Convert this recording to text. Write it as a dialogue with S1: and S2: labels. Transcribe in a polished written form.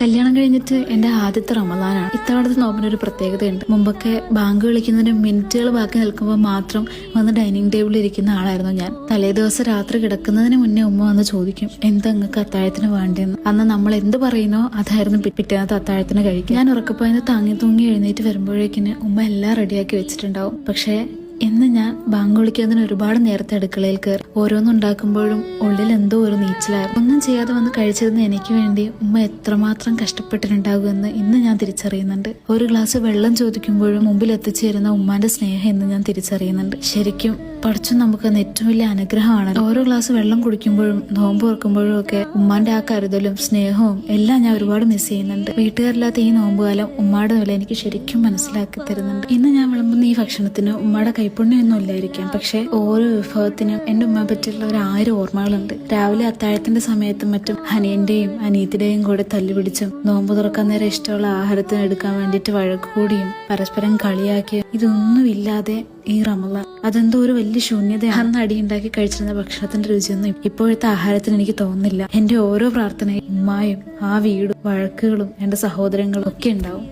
S1: കല്യാണം കഴിഞ്ഞിട്ട് എന്റെ ആദ്യത്തെ റമദാനാണ്. ഇത്തവണത്തെ നോമ്പിനൊരു പ്രത്യേകതയുണ്ട്. മുമ്പൊക്കെ ബാങ്ക് വിളിക്കുന്നതിന് മിനിറ്റുകൾ ബാക്കി നിൽക്കുമ്പോൾ മാത്രം വന്ന് ഡൈനിങ് ടേബിളിൽ ഇരിക്കുന്ന ആളായിരുന്നു ഞാൻ. തലേ ദിവസം രാത്രി കിടക്കുന്നതിന് മുന്നേ ഉമ്മ വന്ന് ചോദിക്കും, എന്താ നിങ്ങൾക്ക് അത്താഴത്തിന് വേണ്ടതെന്ന്. അന്ന് നമ്മൾ എന്ത് പറയുന്നോ അതായിരുന്നു പിറ്റേന്നത്തെ അത്താഴത്തിന് കഴിക്കും. ഞാൻ ഉറക്കപ്പോയിന്ന് താങ്ങി തൂങ്ങി എഴുന്നേറ്റ് വരുമ്പോഴേക്കിന് ഉമ്മ എല്ലാം റെഡിയാക്കി വെച്ചിട്ടുണ്ടാവും. പക്ഷേ ഇന്ന് ഞാൻ ബാങ്ക് വിളിക്കുന്നതിന് ഒരുപാട് നേരത്തെ അടുക്കളയിൽ കയറി. ഓരോന്നുണ്ടാക്കുമ്പോഴും ഉള്ളിൽ എന്തോ ഒരു നീച്ചിലായിരുന്നു. ഒന്നും ചെയ്യാതെ വന്ന് കഴിച്ചിരുന്ന എനിക്ക് വേണ്ടി ഉമ്മ എത്രമാത്രം കഷ്ടപ്പെട്ടിട്ടുണ്ടാകുമെന്ന് ഇന്ന് ഞാൻ തിരിച്ചറിയുന്നുണ്ട്. ഒരു ഗ്ലാസ് വെള്ളം ചോദിക്കുമ്പോഴും മുമ്പിൽ എത്തിച്ചേരുന്ന ഉമ്മാന്റെ സ്നേഹം എന്ന് ഞാൻ തിരിച്ചറിയുന്നുണ്ട്. ശരിക്കും പഠിച്ചു നമുക്ക് ഏറ്റവും വലിയ അനുഗ്രഹമാണ്. ഓരോ ഗ്ലാസ് വെള്ളം കുടിക്കുമ്പോഴും നോമ്പ് തുറക്കുമ്പോഴും ഒക്കെ ഉമ്മാന്റെ ആ കരുതലും സ്നേഹവും എല്ലാം ഞാൻ ഒരുപാട് മിസ് ചെയ്യുന്നുണ്ട്. വീട്ടുകാരില്ലാത്ത ഈ നോമ്പുകാലം ഉമ്മാടെ വില എനിക്ക് ശരിക്കും മനസ്സിലാക്കി തരുന്നുണ്ട്. ഇന്ന് ഞാൻ വിളമ്പുന്ന ഈ ഭക്ഷണത്തിന് ഉമ്മയുടെ കൈപ്പുണ്യൊന്നും ഇല്ലായിരിക്കാം, പക്ഷെ ഓരോ വിഭവത്തിനും എന്റെ ഉമ്മയെ പറ്റിയുള്ള 1000 ഓർമ്മകളുണ്ട്. രാവിലെ അത്താഴത്തിന്റെ സമയത്തും മറ്റും അനിയന്റെയും അനിയത്തിന്റെയും കൂടെ തല്ലുപിടിച്ചും നോമ്പ് തുറക്കാൻ നേരം ഇഷ്ടമുള്ള ആഹാരത്തിന് എടുക്കാൻ വേണ്ടിയിട്ട് വഴക്കുകൂടിയും പരസ്പരം കളിയാക്കിയും ഇതൊന്നുമില്ലാതെ ഈ റമദാൻ അതെന്തോ ഒരു വലിയ ശൂന്യതയാണ്. അന്ന് അടിയുണ്ടാക്കി കഴിച്ചിരുന്ന ഭക്ഷണത്തിന്റെ രുചിയൊന്നും ഇപ്പോഴത്തെ ആഹാരത്തിന് എനിക്ക് തോന്നുന്നില്ല. എന്റെ ഓരോ പ്രാർത്ഥനയും ഉമ്മായും ആ വീടും വഴക്കുകളും എന്റെ സഹോദരങ്ങളും ഒക്കെ ഉണ്ടാവും.